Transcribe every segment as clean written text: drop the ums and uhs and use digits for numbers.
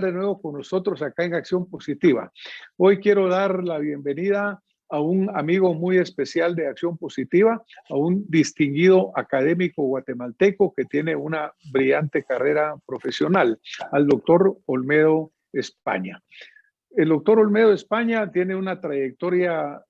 de nuevo con nosotros acá en Acción Positiva. Hoy quiero dar la bienvenida a un amigo muy especial de Acción Positiva, a un distinguido académico guatemalteco que tiene una brillante carrera profesional, al doctor Olmedo España. El doctor Olmedo España tiene una trayectoria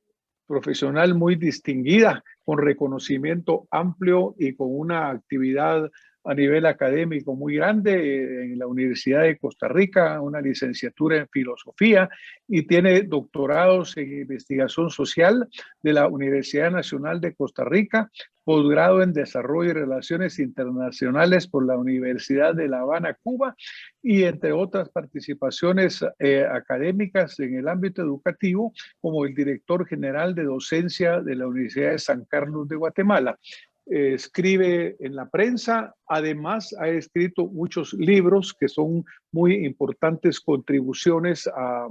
profesional muy distinguida, con reconocimiento amplio y con una actividad a nivel académico muy grande en la Universidad de Costa Rica, una licenciatura en filosofía y tiene doctorados en investigación social de la Universidad Nacional de Costa Rica, posgrado en desarrollo y relaciones internacionales por la Universidad de La Habana, Cuba, y entre otras participaciones académicas en el ámbito educativo como el director general de docencia de la Universidad de San Carlos de Guatemala. Escribe en la prensa, además ha escrito muchos libros que son muy importantes contribuciones a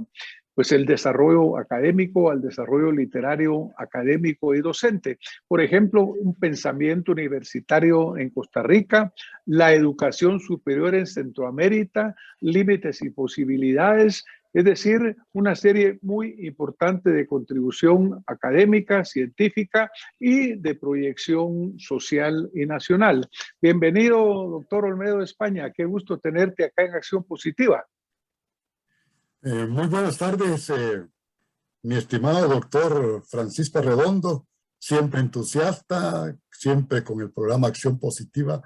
pues el desarrollo académico, al desarrollo literario, académico y docente. Por ejemplo, un pensamiento universitario en Costa Rica, la educación superior en Centroamérica, límites y posibilidades, es decir, una serie muy importante de contribución académica, científica y de proyección social y nacional. Bienvenido, doctor Olmedo España. Qué gusto tenerte acá en Acción Positiva. Muy buenas tardes, mi estimado doctor Francisco Redondo, siempre entusiasta, siempre con el programa Acción Positiva,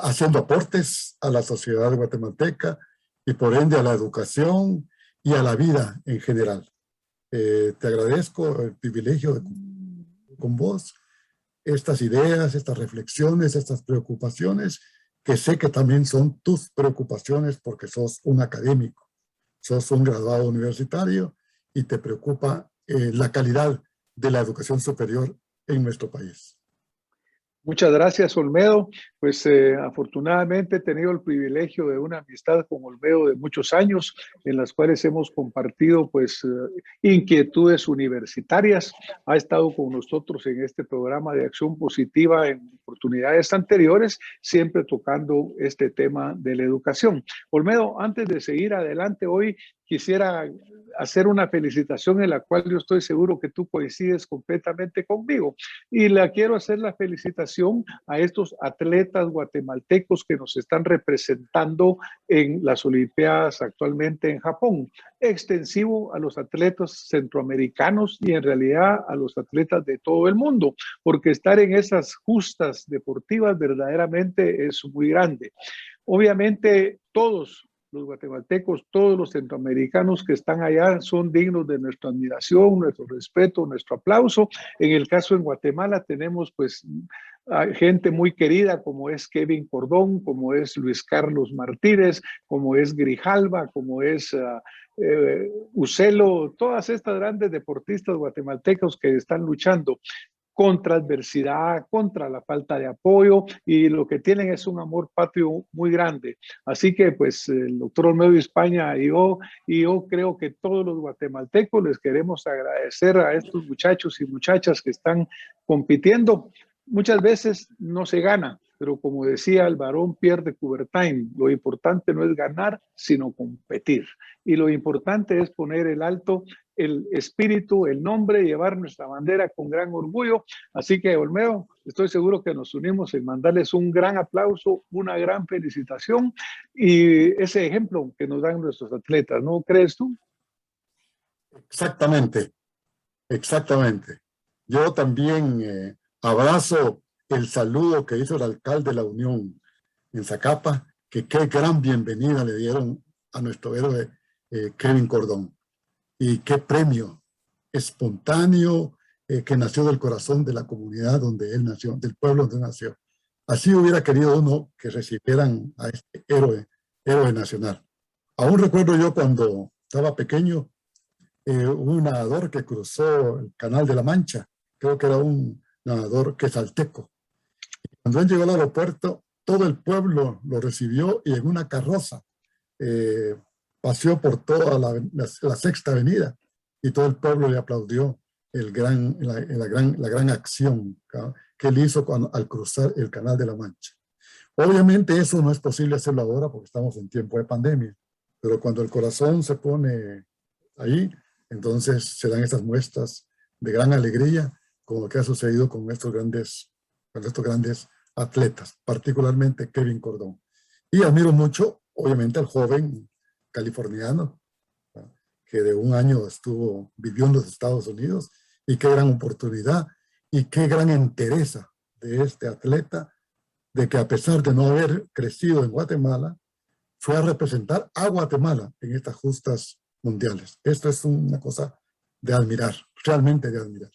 haciendo aportes a la sociedad guatemalteca y por ende a la educación y a la vida en general. Te agradezco el privilegio de con vos estas ideas, estas reflexiones, estas preocupaciones, que sé que también son tus preocupaciones porque sos un académico. Sos un graduado universitario y te preocupa la calidad de la educación superior en nuestro país. Muchas gracias, Olmedo. Pues afortunadamente he tenido el privilegio de una amistad con Olmedo de muchos años, en las cuales hemos compartido pues inquietudes universitarias. Ha estado con nosotros en este programa de Acción Positiva en oportunidades anteriores, siempre tocando este tema de la educación. Olmedo, antes de seguir adelante, hoy quisiera hacer una felicitación en la cual yo estoy seguro que tú coincides completamente conmigo. Y la quiero hacer la felicitación a estos atletas guatemaltecos que nos están representando en las Olimpiadas actualmente en Japón. Extensivo a los atletas centroamericanos y en realidad a los atletas de todo el mundo, porque estar en esas justas deportivas verdaderamente es muy grande. Obviamente todos los guatemaltecos, todos los centroamericanos que están allá son dignos de nuestra admiración, nuestro respeto, nuestro aplauso. En el caso en Guatemala tenemos pues gente muy querida como es Kevin Cordón, como es Luis Carlos Martínez, como es Grijalva, como es Ucelo, todas estas grandes deportistas guatemaltecos que están luchando contra adversidad, contra la falta de apoyo, y lo que tienen es un amor patrio muy grande. Así que pues el doctor Olmedo España y yo creo que todos los guatemaltecos les queremos agradecer a estos muchachos y muchachas que están compitiendo. Muchas veces no se gana, pero como decía el barón Pierre de Coubertin, lo importante no es ganar, sino competir. Y lo importante es poner el alto, el espíritu, el nombre, llevar nuestra bandera con gran orgullo. Así que, Olmedo, estoy seguro que nos unimos en mandarles un gran aplauso, una gran felicitación y ese ejemplo que nos dan nuestros atletas, ¿no crees tú? Exactamente, exactamente. Yo también abrazo el saludo que hizo el alcalde de la Unión en Zacapa, que qué gran bienvenida le dieron a nuestro héroe Kevin Cordón. Y qué premio espontáneo que nació del corazón de la comunidad donde él nació, del pueblo donde nació. Así hubiera querido uno que recibieran a este héroe nacional. Aún recuerdo yo cuando estaba pequeño, un nadador que cruzó el Canal de la Mancha, creo que era un nadador quesalteco. Cuando él llegó al aeropuerto, todo el pueblo lo recibió y en una carroza paseó por toda la Sexta Avenida y todo el pueblo le aplaudió la gran acción que él hizo al cruzar el Canal de la Mancha. Obviamente eso no es posible hacerlo ahora porque estamos en tiempo de pandemia, pero cuando el corazón se pone ahí, entonces se dan estas muestras de gran alegría, como lo que ha sucedido con estos grandes atletas, particularmente Kevin Cordón. Y admiro mucho, obviamente, al joven californiano, ¿no?, que de un año vivió en los Estados Unidos, y qué gran oportunidad y qué gran entereza de este atleta, de que a pesar de no haber crecido en Guatemala, fue a representar a Guatemala en estas justas mundiales. Esto es una cosa de admirar, realmente de admirar.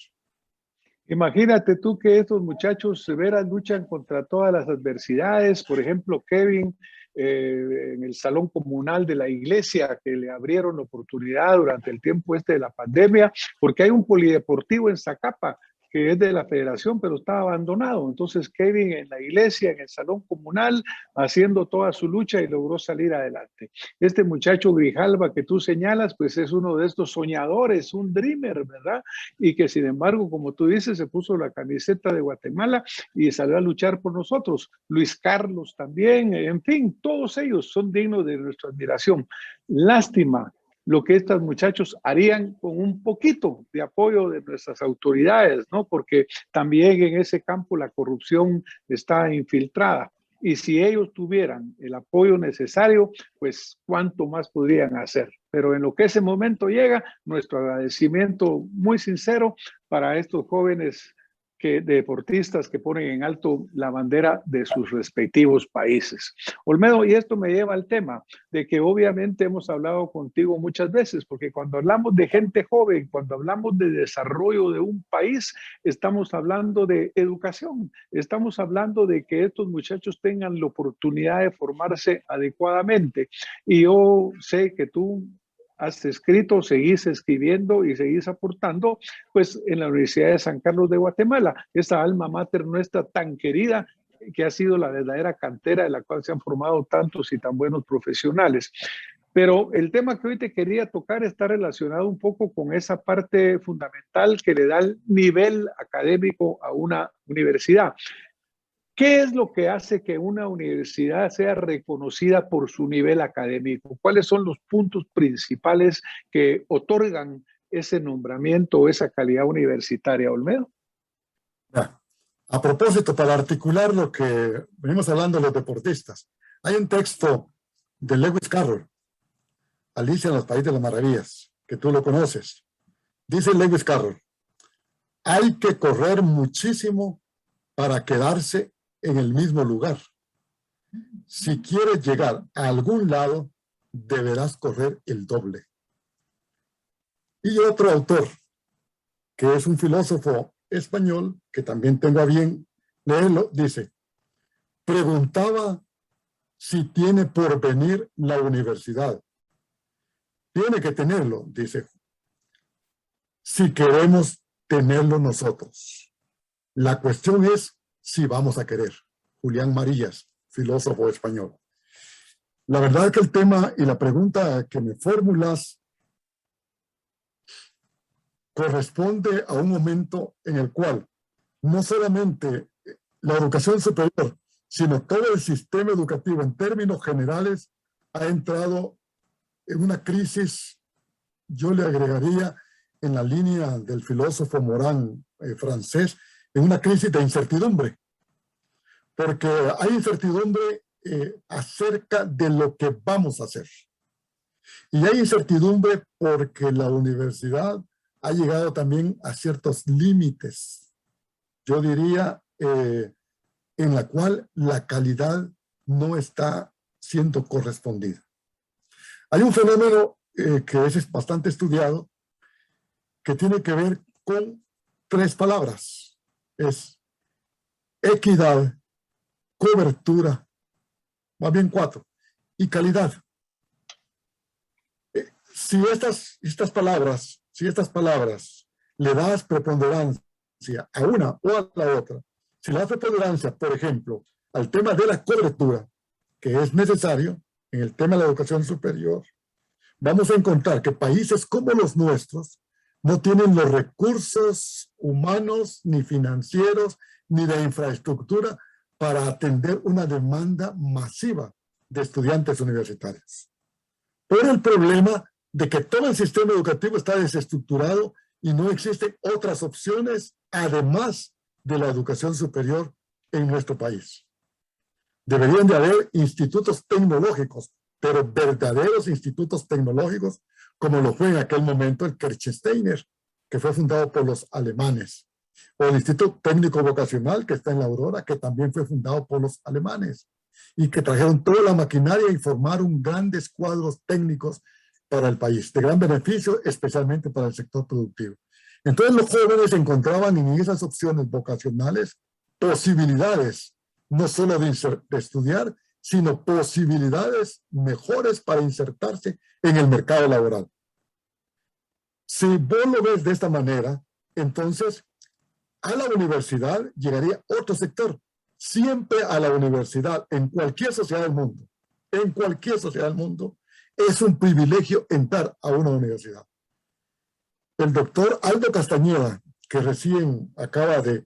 Imagínate tú que estos muchachos severas luchan contra todas las adversidades. Por ejemplo, Kevin, en el salón comunal de la iglesia, que le abrieron la oportunidad durante el tiempo de la pandemia, porque hay un polideportivo en Zacapa que es de la federación, pero está abandonado. Entonces Kevin en la iglesia, en el salón comunal, haciendo toda su lucha y logró salir adelante. Este muchacho Grijalva que tú señalas, pues es uno de estos soñadores, un dreamer, ¿verdad? Y que sin embargo, como tú dices, se puso la camiseta de Guatemala y salió a luchar por nosotros. Luis Carlos también, en fin, todos ellos son dignos de nuestra admiración. Lástima lo que estos muchachos harían con un poquito de apoyo de nuestras autoridades, ¿no? Porque también en ese campo la corrupción está infiltrada. Y si ellos tuvieran el apoyo necesario, pues cuánto más podrían hacer. Pero en lo que ese momento llega, nuestro agradecimiento muy sincero para estos jóvenes deportistas que ponen en alto la bandera de sus respectivos países. Olmedo, y esto me lleva al tema de que obviamente hemos hablado contigo muchas veces, porque cuando hablamos de gente joven, cuando hablamos de desarrollo de un país, estamos hablando de educación, estamos hablando de que estos muchachos tengan la oportunidad de formarse adecuadamente. Y yo sé que tú has escrito, seguís escribiendo y seguís aportando, pues en la Universidad de San Carlos de Guatemala, esta alma mater nuestra tan querida, que ha sido la verdadera cantera de la cual se han formado tantos y tan buenos profesionales. Pero el tema que hoy te quería tocar está relacionado un poco con esa parte fundamental que le da el nivel académico a una universidad. ¿Qué es lo que hace que una universidad sea reconocida por su nivel académico? ¿Cuáles son los puntos principales que otorgan ese nombramiento o esa calidad universitaria, Olmedo? A propósito, para articular lo que venimos hablando de los deportistas, hay un texto de Lewis Carroll, Alicia en los Países de las Maravillas, que tú lo conoces. Dice Lewis Carroll: hay que correr muchísimo para quedarse en el mismo lugar. Si quieres llegar a algún lado, deberás correr el doble. Y otro autor, que es un filósofo español, que también tengo a bien leerlo, dice: preguntaba si tiene por venir la universidad. Tiene que tenerlo, dice, si queremos tenerlo nosotros. La cuestión es si vamos a querer. Julián Marías, filósofo español. La verdad es que el tema y la pregunta que me formulas corresponde a un momento en el cual no solamente la educación superior, sino todo el sistema educativo en términos generales ha entrado en una crisis, yo le agregaría en la línea del filósofo Morán francés, en una crisis de incertidumbre, porque hay incertidumbre acerca de lo que vamos a hacer. Y hay incertidumbre porque la universidad ha llegado también a ciertos límites, yo diría, en la cual la calidad no está siendo correspondida. Hay un fenómeno que es bastante estudiado, que tiene que ver con 3 palabras. Es equidad, cobertura, más bien 4, y calidad. Si estas palabras le das preponderancia a una o a la otra, si le das preponderancia, por ejemplo, al tema de la cobertura, que es necesario en el tema de la educación superior, vamos a encontrar que países como los nuestros no tienen los recursos humanos, ni financieros, ni de infraestructura para atender una demanda masiva de estudiantes universitarios. por el problema de que todo el sistema educativo está desestructurado y no existen otras opciones además de la educación superior en nuestro país. Deberían de haber institutos tecnológicos, pero verdaderos institutos tecnológicos, como lo fue en aquel momento el Kirchsteiner, que fue fundado por los alemanes, o el Instituto Técnico Vocacional, que está en La Aurora, que también fue fundado por los alemanes, y que trajeron toda la maquinaria y formaron grandes cuadros técnicos para el país, de gran beneficio, especialmente para el sector productivo. Entonces los jóvenes encontraban en esas opciones vocacionales posibilidades, no solo de estudiar, sino posibilidades mejores para insertarse en el mercado laboral. Si vos lo ves de esta manera, entonces a la universidad llegaría otro sector. Siempre a la universidad, en cualquier sociedad del mundo, es un privilegio entrar a una universidad. El doctor Aldo Castañeda, que recién acaba de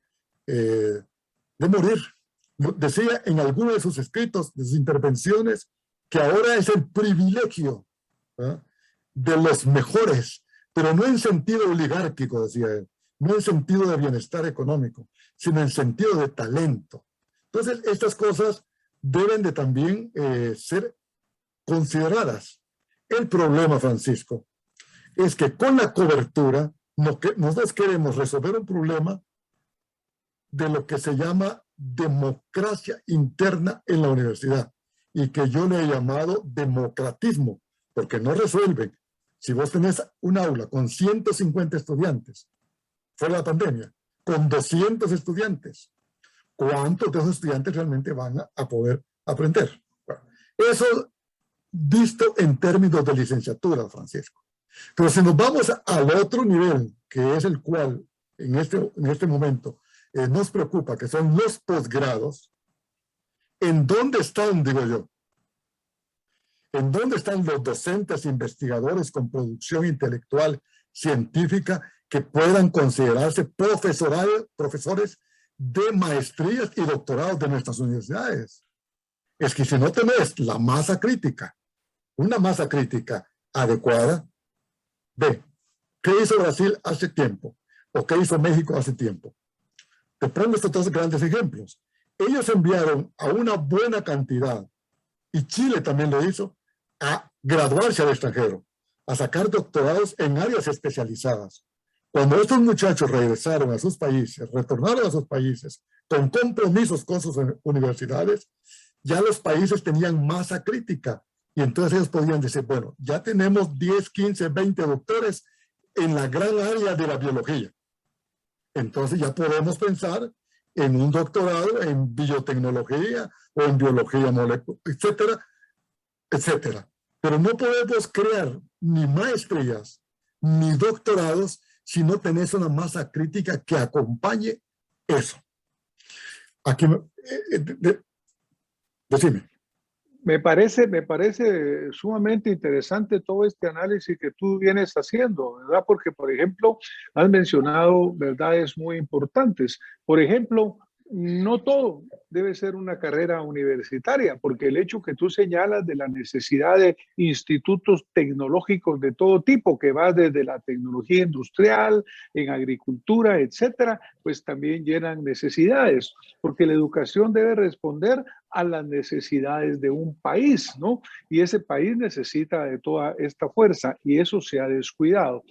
morir, decía en alguno de sus escritos, de sus intervenciones, que ahora es el privilegio de los mejores, pero no en sentido oligárquico, decía él, no en sentido de bienestar económico, sino en sentido de talento. Entonces, estas cosas deben de también ser consideradas. El problema, Francisco, es que con la cobertura nosotros queremos resolver un problema de lo que se llama democracia interna en la universidad y que yo le he llamado democratismo, porque no resuelven. Si vos tenés un aula con 150 estudiantes, fue la pandemia, con 200 estudiantes, ¿cuántos de esos estudiantes realmente van a poder aprender? Bueno, eso visto en términos de licenciatura, Francisco. Pero si nos vamos al otro nivel, que es el cual en este momento nos preocupa, que son los posgrados, ¿en dónde están, digo yo? ¿En dónde están los docentes investigadores con producción intelectual científica que puedan considerarse profesores de maestrías y doctorados de nuestras universidades? Es que si no tenés la masa crítica, una masa crítica adecuada, ve, ¿qué hizo Brasil hace tiempo? ¿O qué hizo México hace tiempo? Te pongo estos dos grandes ejemplos. Ellos enviaron a una buena cantidad, y Chile también lo hizo, a graduarse al extranjero, a sacar doctorados en áreas especializadas. Cuando estos muchachos regresaron a sus países, retornaron a sus países con compromisos con sus universidades, ya los países tenían masa crítica y entonces ellos podían decir, bueno, ya tenemos 10, 15, 20 doctores en la gran área de la biología. Entonces ya podemos pensar en un doctorado en biotecnología o en biología molecular, etcétera, etcétera. Pero no podemos crear ni maestrías ni doctorados si no tenés una masa crítica que acompañe eso. Aquí, decime. Me parece sumamente interesante todo este análisis que tú vienes haciendo, ¿verdad? Porque, por ejemplo, has mencionado verdades muy importantes. Por ejemplo, no todo debe ser una carrera universitaria, porque el hecho que tú señalas de la necesidad de institutos tecnológicos de todo tipo, que va desde la tecnología industrial, en agricultura, etcétera, pues también llenan necesidades, porque la educación debe responder a las necesidades de un país, ¿no? Y ese país necesita de toda esta fuerza y eso se ha descuidado.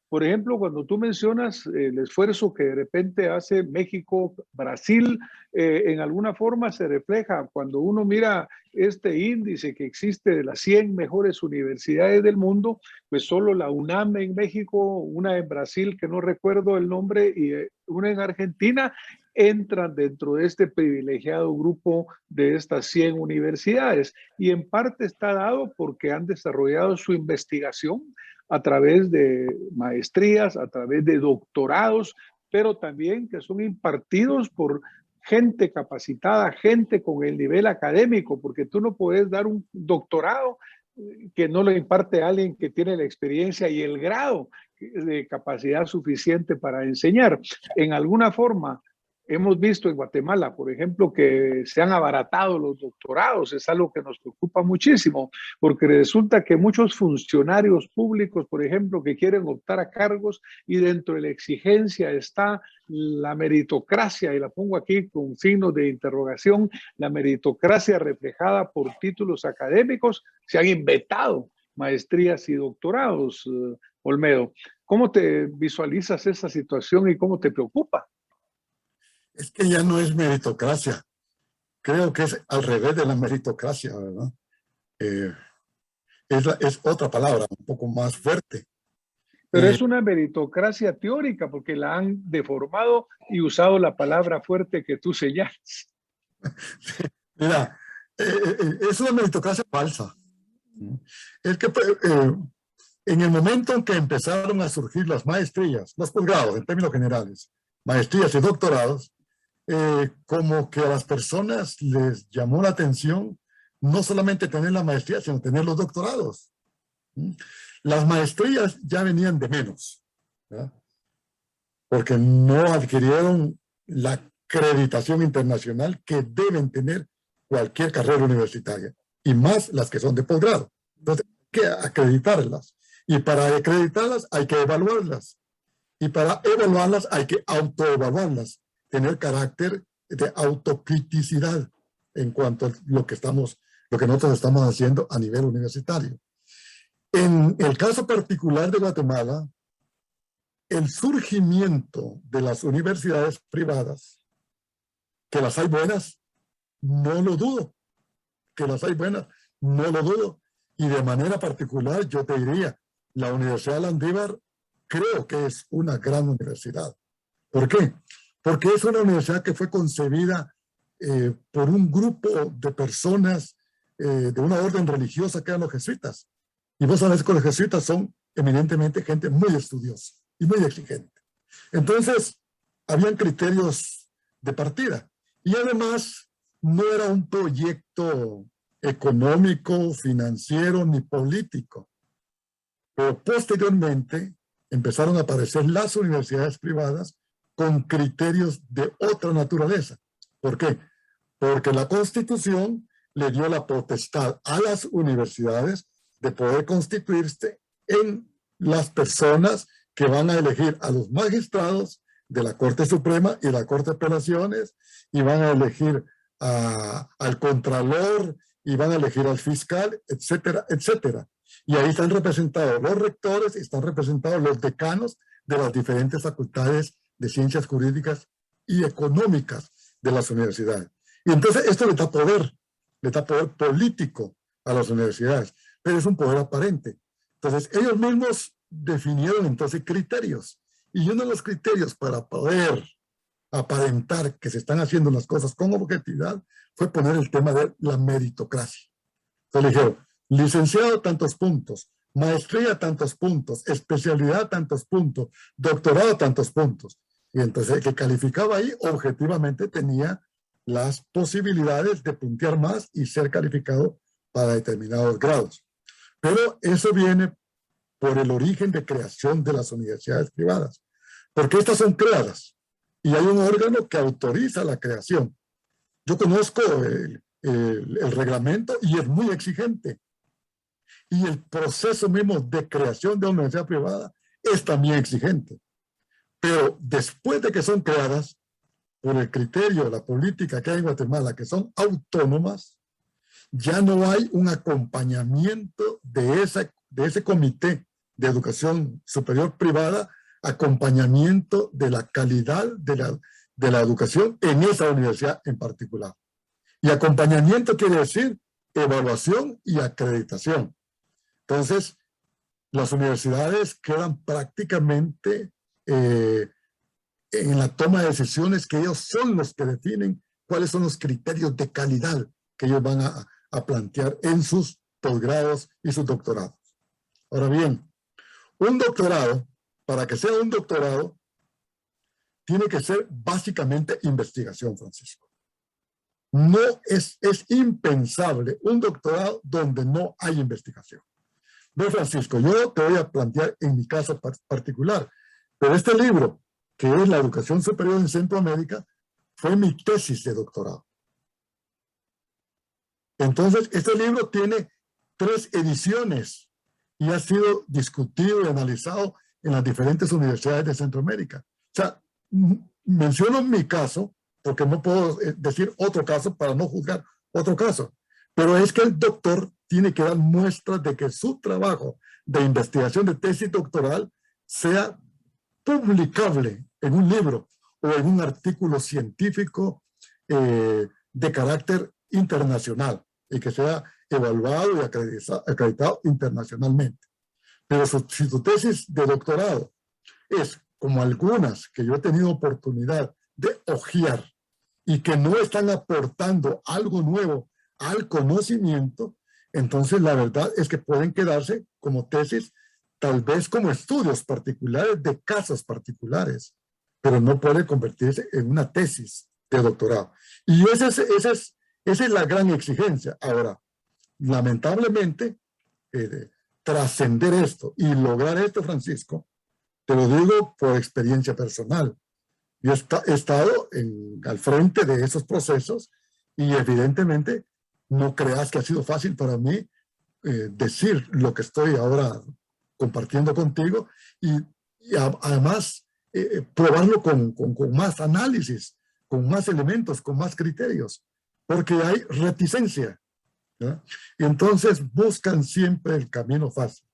Por ejemplo, cuando tú mencionas el esfuerzo que de repente hace México, Brasil, en alguna forma se refleja cuando uno mira este índice que existe de las 100 mejores universidades del mundo, pues solo la UNAM en México, una en Brasil que no recuerdo el nombre y una en Argentina, entran dentro de este privilegiado grupo de estas 100 universidades. Y en parte está dado porque han desarrollado su investigación a través de maestrías, a través de doctorados, pero también que son impartidos por gente capacitada, gente con el nivel académico, porque tú no puedes dar un doctorado que no lo imparte alguien que tiene la experiencia y el grado de capacidad suficiente para enseñar. En alguna forma, Hemos visto en Guatemala, por ejemplo, que se han abaratado los doctorados. Es algo que nos preocupa muchísimo, porque resulta que muchos funcionarios públicos, por ejemplo, que quieren optar a cargos y dentro de la exigencia está la meritocracia, y la pongo aquí con signos de interrogación, la meritocracia reflejada por títulos académicos, se han inventado maestrías y doctorados. Olmedo, ¿cómo te visualizas esa situación y cómo te preocupa? Es que ya no es meritocracia. Creo que es al revés de la meritocracia, ¿verdad? Eh, es otra palabra, un poco más fuerte. Pero es una meritocracia teórica porque la han deformado y usado la palabra fuerte que tú señalas. Mira, es una meritocracia falsa. Es que en el momento en que empezaron a surgir las maestrías, los posgrados en términos generales, maestrías y doctorados, como que a las personas les llamó la atención no solamente tener la maestría, sino tener los doctorados. Las maestrías ya venían de menos, ¿verdad? Porque no adquirieron la acreditación internacional que deben tener cualquier carrera universitaria, y más las que son de posgrado. Entonces, hay que acreditarlas. Y para acreditarlas hay que evaluarlas. Y para evaluarlas hay que autoevaluarlas, tener carácter de autocriticidad en cuanto a lo que nosotros estamos haciendo a nivel universitario. En el caso particular de Guatemala, el surgimiento de las universidades privadas, que las hay buenas, no lo dudo, que las hay buenas, no lo dudo, y de manera particular yo te diría, la Universidad de Landívar creo que es una gran universidad. ¿Por qué? Porque es una universidad que fue concebida por un grupo de personas de una orden religiosa que eran los jesuitas. Y vos sabés que los jesuitas son eminentemente gente muy estudiosa y muy exigente. Entonces, habían criterios de partida. Y además, no era un proyecto económico, financiero ni político. Pero posteriormente empezaron a aparecer las universidades privadas con criterios de otra naturaleza. ¿Por qué? Porque la Constitución le dio la potestad a las universidades de poder constituirse en las personas que van a elegir a los magistrados de la Corte Suprema y la Corte de Apelaciones, y van a elegir al contralor, y van a elegir al fiscal, etcétera, etcétera. Y ahí están representados los rectores, están representados los decanos de las diferentes facultades de ciencias jurídicas y económicas de las universidades. Y entonces esto le da poder político a las universidades, pero es un poder aparente. Entonces ellos mismos definieron entonces criterios, y uno de los criterios para poder aparentar que se están haciendo las cosas con objetividad fue poner el tema de la meritocracia. Entonces dijeron, licenciado tantos puntos, maestría tantos puntos, especialidad tantos puntos, doctorado tantos puntos. Y entonces el que calificaba ahí objetivamente tenía las posibilidades de puntear más y ser calificado para determinados grados. Pero eso viene por el origen de creación de las universidades privadas, porque estas son creadas y hay un órgano que autoriza la creación. Yo conozco el reglamento y es muy exigente. Y el proceso mismo de creación de una universidad privada es también exigente. Pero después de que son creadas, por el criterio, la política que hay en Guatemala, que son autónomas, ya no hay un acompañamiento de ese comité de educación superior privada, acompañamiento de la calidad de la educación en esa universidad en particular. Y acompañamiento quiere decir evaluación y acreditación. Entonces, las universidades quedan prácticamente en la toma de decisiones, que ellos son los que definen cuáles son los criterios de calidad que ellos van a plantear en sus posgrados y sus doctorados. Ahora bien, un doctorado, para que sea un doctorado, tiene que ser básicamente investigación, Francisco. No es impensable un doctorado donde no hay investigación. Ve, Francisco, yo te voy a plantear en mi caso particular, pero este libro, que es La educación superior en Centroamérica, fue mi tesis de doctorado. Entonces, este libro tiene 3 ediciones y ha sido discutido y analizado en las diferentes universidades de Centroamérica. O sea, menciono mi caso, porque no puedo decir otro caso para no juzgar otro caso, pero es que el doctor tiene que dar muestras de que su trabajo de investigación de tesis doctoral sea publicable en un libro o en un artículo científico de carácter internacional y que sea evaluado y acreditado internacionalmente. Pero si tu tesis de doctorado es como algunas que yo he tenido oportunidad de hojear y que no están aportando algo nuevo al conocimiento, entonces la verdad es que pueden quedarse como tesis, tal vez como estudios particulares de casos particulares, pero no puede convertirse en una tesis de doctorado. Y esa es la gran exigencia. Ahora, lamentablemente, trascender esto y lograr esto, Francisco, te lo digo por experiencia personal. Yo he estado al frente de esos procesos y evidentemente no creas que ha sido fácil para mí decir lo que estoy ahora compartiendo contigo y además probarlo con más análisis, con más elementos, con más criterios, porque hay reticencia, ¿verdad? Y entonces buscan siempre el camino fácil.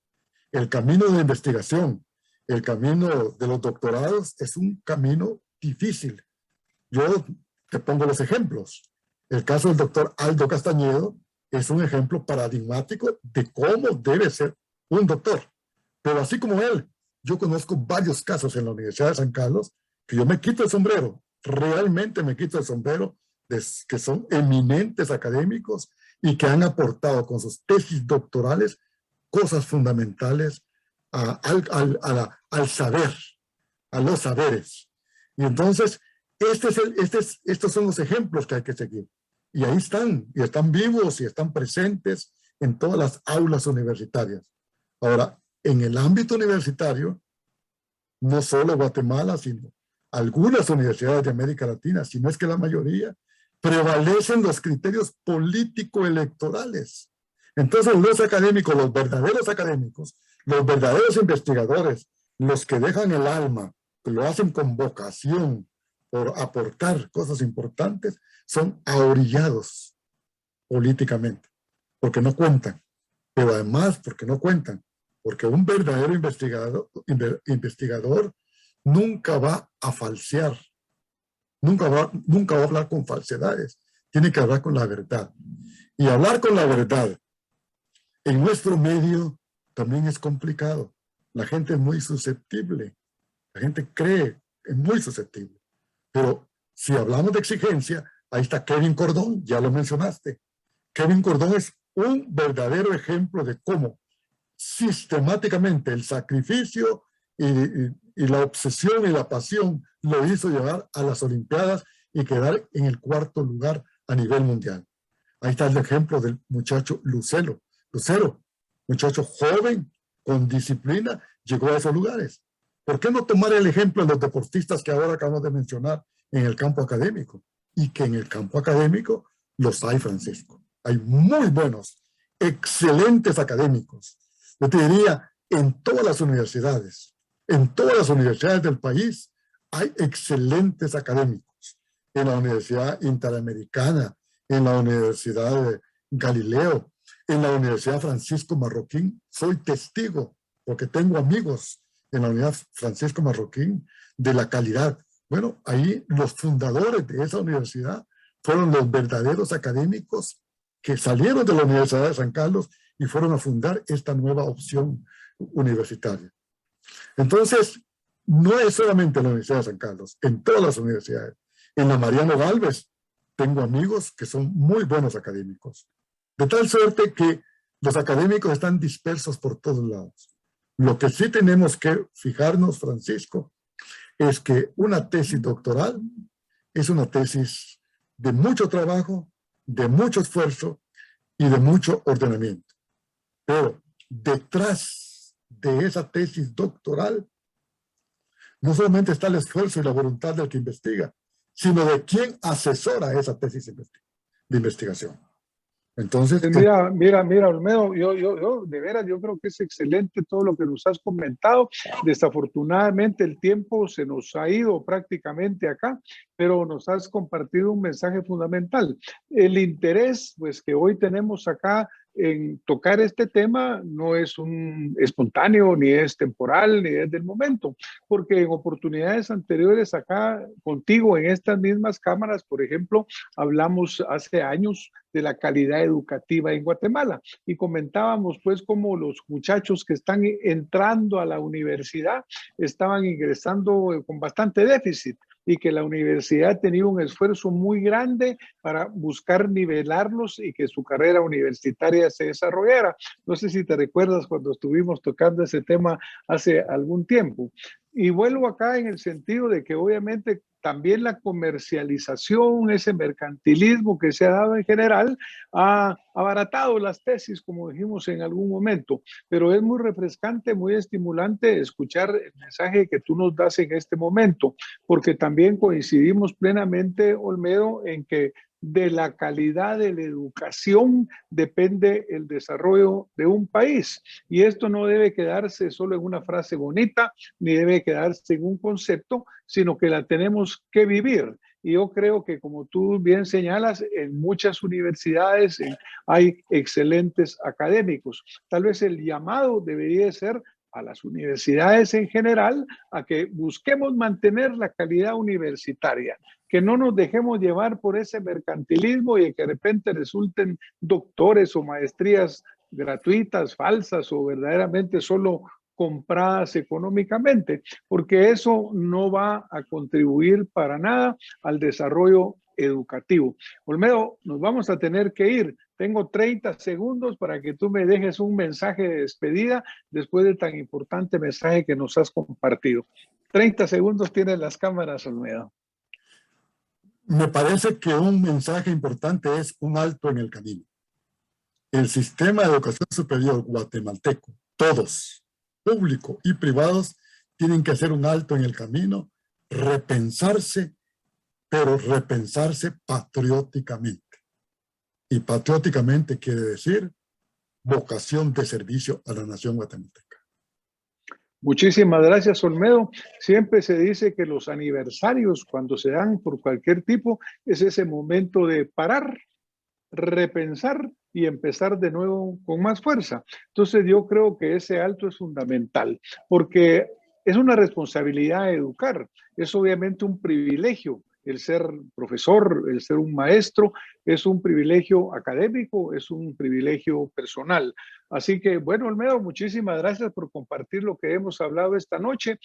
El camino de investigación, el camino de los doctorados es un camino difícil. Yo te pongo los ejemplos. El caso del doctor Aldo Castañedo es un ejemplo paradigmático de cómo debe ser un doctor. Pero así como él, yo conozco varios casos en la Universidad de San Carlos que yo me quito el sombrero, realmente me quito el sombrero, que son eminentes académicos y que han aportado con sus tesis doctorales cosas fundamentales al saber, a los saberes. Y entonces, estos son los ejemplos que hay que seguir. Y ahí están, y están vivos y están presentes en todas las aulas universitarias. Ahora, en el ámbito universitario, no solo Guatemala, sino algunas universidades de América Latina, si no es que la mayoría, prevalecen los criterios político-electorales. Entonces, los académicos, los verdaderos investigadores, los que dejan el alma, que lo hacen con vocación por aportar cosas importantes, son ahorillados políticamente, porque no cuentan, pero además porque no cuentan, porque un verdadero investigador nunca va a falsear, nunca va a hablar con falsedades, tiene que hablar con la verdad. Y hablar con la verdad en nuestro medio también es complicado. La gente es muy susceptible, la gente cree, es muy susceptible. Pero si hablamos de exigencia, ahí está Kevin Cordón, ya lo mencionaste. Kevin Cordón es un verdadero ejemplo de cómo sistemáticamente el sacrificio y la obsesión y la pasión lo hizo llevar a las Olimpiadas y quedar en el 4º lugar a nivel mundial. Ahí está el ejemplo del muchacho Lucero, muchacho joven, con disciplina, llegó a esos lugares. ¿Por qué no tomar el ejemplo de los deportistas que ahora acabamos de mencionar en el campo académico? Y que en el campo académico los hay, Francisco. Hay muy buenos, excelentes académicos. Yo te diría, en todas las universidades del país hay excelentes académicos. En la Universidad Interamericana, en la Universidad de Galileo, en la Universidad Francisco Marroquín, soy testigo, porque tengo amigos en la Universidad Francisco Marroquín, de la calidad. Bueno, ahí los fundadores de esa universidad fueron los verdaderos académicos que salieron de la Universidad de San Carlos y fueron a fundar esta nueva opción universitaria. Entonces, no es solamente la Universidad de San Carlos, en todas las universidades. En la Mariano Gálvez tengo amigos que son muy buenos académicos. De tal suerte que los académicos están dispersos por todos lados. Lo que sí tenemos que fijarnos, Francisco, es que una tesis doctoral es una tesis de mucho trabajo, de mucho esfuerzo y de mucho ordenamiento. Pero detrás de esa tesis doctoral no solamente está el esfuerzo y la voluntad del que investiga, sino de quién asesora esa tesis de investigación. Entonces, mira, Olmedo, de veras, yo creo que es excelente todo lo que nos has comentado. Desafortunadamente el tiempo se nos ha ido prácticamente acá, pero nos has compartido un mensaje fundamental. El interés, pues, que hoy tenemos acá en tocar este tema no es un espontáneo, ni es temporal, ni es del momento, porque en oportunidades anteriores acá contigo en estas mismas cámaras, por ejemplo, hablamos hace años de la calidad educativa en Guatemala y comentábamos pues cómo los muchachos que están entrando a la universidad estaban ingresando con bastante déficit y que la universidad tenía un esfuerzo muy grande para buscar nivelarlos y que su carrera universitaria se desarrollara. No sé si te recuerdas cuando estuvimos tocando ese tema hace algún tiempo. Y vuelvo acá en el sentido de que obviamente también la comercialización, ese mercantilismo que se ha dado en general, ha abaratado las tesis, como dijimos en algún momento, pero es muy refrescante, muy estimulante escuchar el mensaje que tú nos das en este momento, porque también coincidimos plenamente, Olmedo, en que de la calidad de la educación depende el desarrollo de un país. Y esto no debe quedarse solo en una frase bonita, ni debe quedarse en un concepto, sino que la tenemos que vivir. Y yo creo que, como tú bien señalas, en muchas universidades hay excelentes académicos. Tal vez el llamado debería ser a las universidades en general a que busquemos mantener la calidad universitaria, que no nos dejemos llevar por ese mercantilismo y que de repente resulten doctores o maestrías gratuitas, falsas o verdaderamente solo compradas económicamente, porque eso no va a contribuir para nada al desarrollo educativo. Olmedo, nos vamos a tener que ir. Tengo 30 segundos para que tú me dejes un mensaje de despedida después de tan importante mensaje que nos has compartido. 30 segundos tienen las cámaras, Olmedo. Me parece que un mensaje importante es un alto en el camino. El sistema de educación superior guatemalteco, todos, público y privados, tienen que hacer un alto en el camino, repensarse, pero repensarse patrióticamente. Y patrióticamente quiere decir vocación de servicio a la nación guatemalteca. Muchísimas gracias, Olmedo. Siempre se dice que los aniversarios, cuando se dan por cualquier tipo, es ese momento de parar, repensar y empezar de nuevo con más fuerza. Entonces yo creo que ese alto es fundamental, porque es una responsabilidad educar, es obviamente un privilegio. El ser profesor, el ser un maestro, es un privilegio académico, es un privilegio personal. Así que, bueno, Olmedo, muchísimas gracias por compartir lo que hemos hablado esta noche.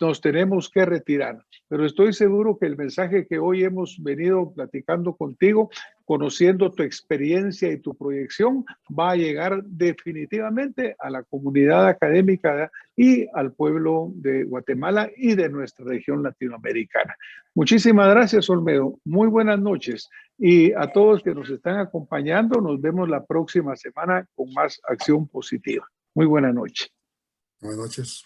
Nos tenemos que retirar, pero estoy seguro que el mensaje que hoy hemos venido platicando contigo, conociendo tu experiencia y tu proyección, va a llegar definitivamente a la comunidad académica y al pueblo de Guatemala y de nuestra región latinoamericana. Muchísimas gracias, Olmedo. Muy buenas noches. Y a todos que nos están acompañando, nos vemos la próxima semana con más acción positiva. Muy buena noche. Buenas noches.